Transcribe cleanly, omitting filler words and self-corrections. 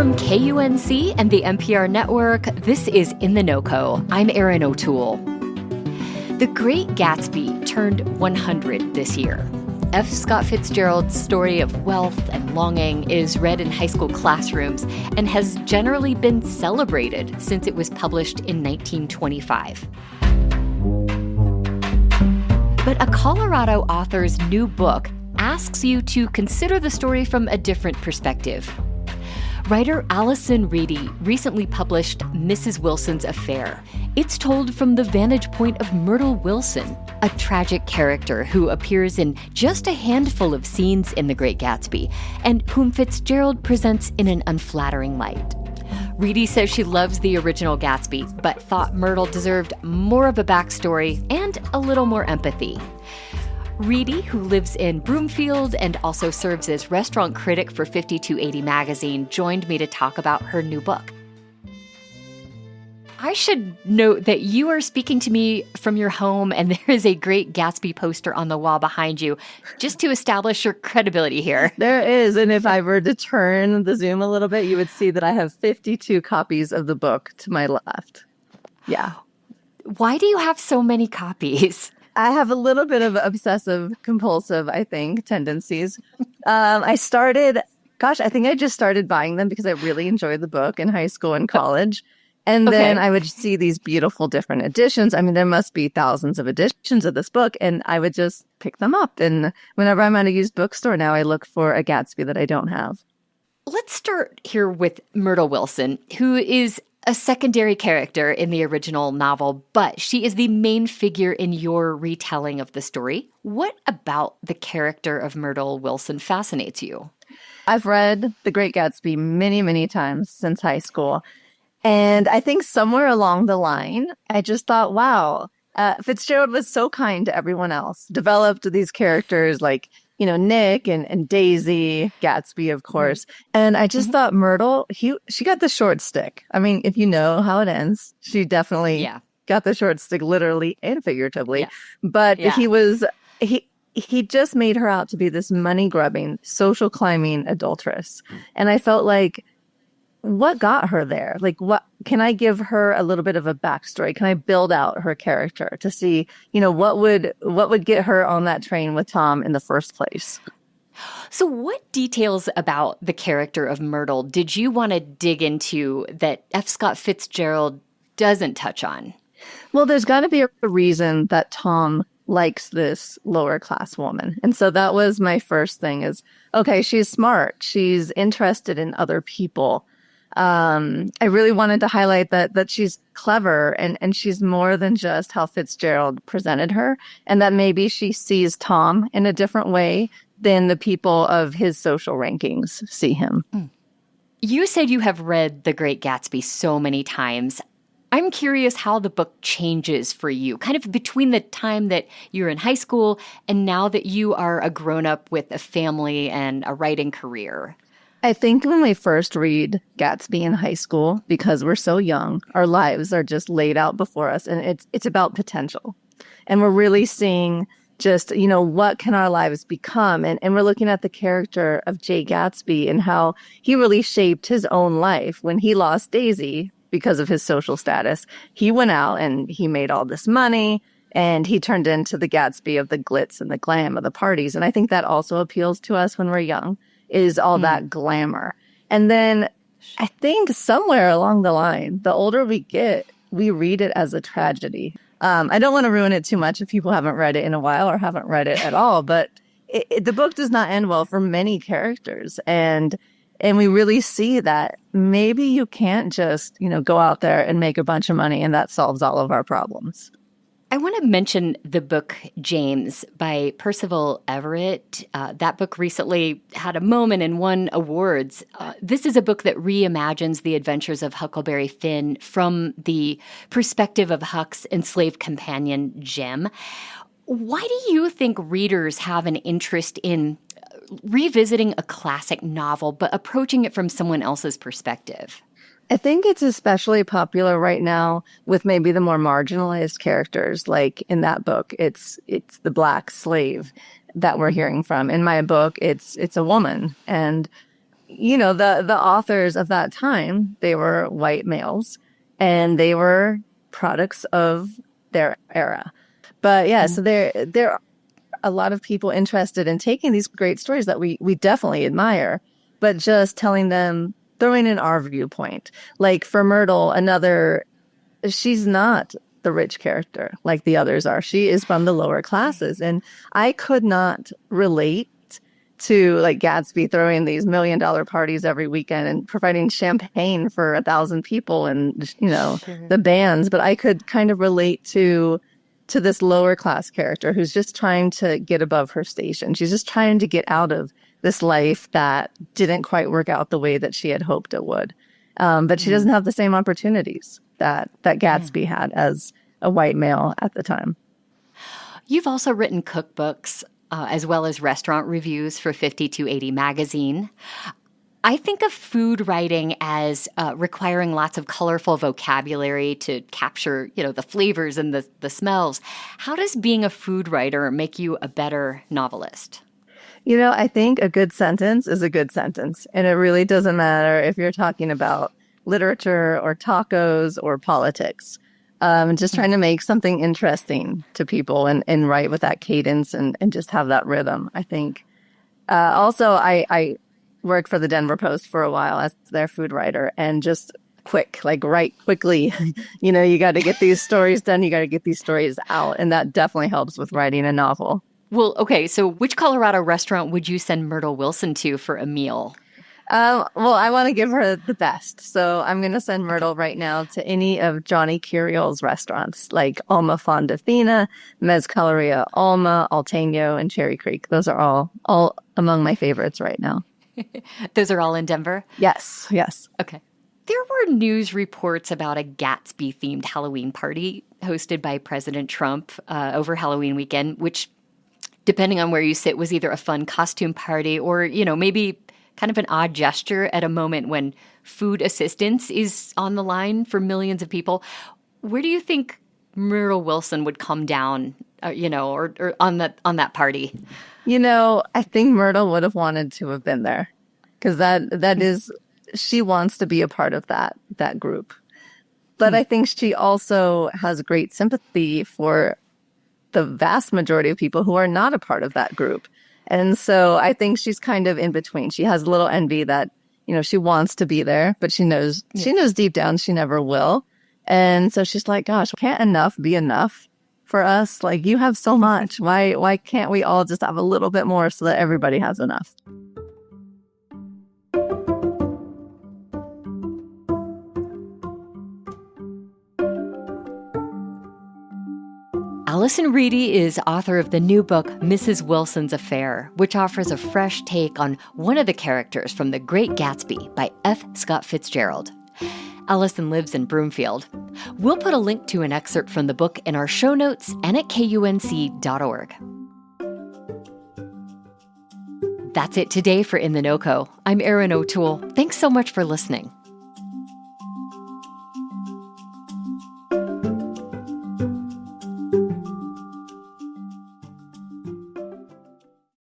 From KUNC and the NPR network, this is In The NoCo. I'm Erin O'Toole. The Great Gatsby turned 100 this year. F. Scott Fitzgerald's story of wealth and longing is read in high school classrooms and has generally been celebrated since it was published in 1925. But a Colorado author's new book asks you to consider the story from a different perspective. Writer Allison Reedy recently published Mrs. Wilson's Affair. It's told from the vantage point of Myrtle Wilson, a tragic character who appears in just a handful of scenes in The Great Gatsby, and whom Fitzgerald presents in an unflattering light. Reedy says she loves the original Gatsby, but thought Myrtle deserved more of a backstory and a little more empathy. Reedy, who lives in Broomfield and also serves as restaurant critic for 5280 magazine, joined me to talk about her new book. I should note that you are speaking to me from your home, and there is a Great Gatsby poster on the wall behind you, just to establish your credibility here. There is, and if I were to turn the zoom a little bit, you would see that I have 52 copies of the book to my left. Yeah. Why do you have so many copies? I have a little bit of obsessive compulsive, I think, tendencies. I think I just started buying them because I really enjoyed the book in high school and college. And then I would see these beautiful different editions. I mean, there must be thousands of editions of this book, and I would just pick them up. And whenever I'm at a used bookstore now, I look for a Gatsby that I don't have. Let's start here with Myrtle Wilson, who is a secondary character in the original novel, but she is the main figure in your retelling of the story. What about the character of Myrtle Wilson fascinates you? I've read The Great Gatsby many, many times since high school. And I think somewhere along the line, I just thought, wow, Fitzgerald was so kind to everyone else, developed these characters like, Nick and Daisy, Gatsby, of course. And I just thought Myrtle, she got the short stick. I mean, if you know how it ends, she definitely got the short stick, literally and figuratively. Yeah. But he just made her out to be this money-grubbing, social climbing adulteress. And I felt like, what got her there? Like, what can I give her a little bit of a backstory? Can I build out her character to see, what would get her on that train with Tom in the first place? So what details about the character of Myrtle did you want to dig into that F. Scott Fitzgerald doesn't touch on? Well, there's got to be a reason that Tom likes this lower class woman. And so that was my first thing is, okay, she's smart. She's interested in other people. I really wanted to highlight that she's clever and she's more than just how Fitzgerald presented her, and that maybe she sees Tom in a different way than the people of his social rankings see him. You said you have read The Great Gatsby so many times. I'm curious how the book changes for you, kind of between the time that you're in high school and now that you are a grown-up with a family and a writing career. I think when we first read Gatsby in high school, because we're so young, our lives are just laid out before us, and it's about potential. And we're really seeing just, what can our lives become? And we're looking at the character of Jay Gatsby and how he really shaped his own life. When he lost Daisy because of his social status, he went out and he made all this money, and he turned into the Gatsby of the glitz and the glam of the parties. And I think that also appeals to us when we're young. Is all that glamour. And then I think somewhere along the line, the older we get, we read it as a tragedy. I don't want to ruin it too much if people haven't read it in a while or haven't read it at all, but the book does not end well for many characters. And we really see that maybe you can't just, go out there and make a bunch of money and that solves all of our problems. I want to mention the book James by Percival Everett. That book recently had a moment and won awards. This is a book that reimagines the adventures of Huckleberry Finn from the perspective of Huck's enslaved companion, Jim. Why do you think readers have an interest in revisiting a classic novel but approaching it from someone else's perspective? I think it's especially popular right now with maybe the more marginalized characters. Like in that book, it's the Black slave that we're hearing from. In my book, it's a woman. And the authors of that time, they were white males and they were products of their era. But yeah, so there are a lot of people interested in taking these great stories that we definitely admire, but just telling them, throwing in our viewpoint. Like for Myrtle, she's not the rich character like the others are. She is from the lower classes. And I could not relate to like Gatsby throwing these $1 million parties every weekend and providing champagne for 1,000 people and, Sure. the bands. But I could kind of relate to this lower class character who's just trying to get above her station. She's just trying to get out of this life that didn't quite work out the way that she had hoped it would. But she doesn't have the same opportunities that Gatsby had as a white male at the time. You've also written cookbooks as well as restaurant reviews for 50-80 magazine. I think of food writing as requiring lots of colorful vocabulary to capture, the flavors and the smells. How does being a food writer make you a better novelist? I think a good sentence is a good sentence. And it really doesn't matter if you're talking about literature or tacos or politics. Just trying to make something interesting to people and write with that cadence and just have that rhythm, I think. Also, I worked for the Denver Post for a while as their food writer, and just write quickly. You got to get these stories done. You got to get these stories out. And that definitely helps with writing a novel. Well, okay, so which Colorado restaurant would you send Myrtle Wilson to for a meal? Well, I want to give her the best. So I'm going to send Myrtle right now to any of Johnny Curiel's restaurants, like Alma Fondafina, Mezcaleria Alma, Alteño, and Cherry Creek. Those are all among my favorites right now. Those are all in Denver? Yes. Okay. There were news reports about a Gatsby-themed Halloween party hosted by President Trump over Halloween weekend, which, depending on where you sit, was either a fun costume party or, maybe kind of an odd gesture at a moment when food assistance is on the line for millions of people. Where do you think Myrtle Wilson would come down, or on that party? I think Myrtle would have wanted to have been there, because that is, she wants to be a part of that group. But I think she also has great sympathy for the vast majority of people who are not a part of that group. And so I think she's kind of in between. She has a little envy that, she wants to be there, but she knows deep down she never will. And so she's like, gosh, can't enough be enough for us? Like, you have so much. Why can't we all just have a little bit more so that everybody has enough? Allison Reedy is author of the new book, Mrs. Wilson's Affair, which offers a fresh take on one of the characters from The Great Gatsby by F. Scott Fitzgerald. Allison lives in Broomfield. We'll put a link to an excerpt from the book in our show notes and at KUNC.org. That's it today for In The NoCo. I'm Erin O'Toole. Thanks so much for listening.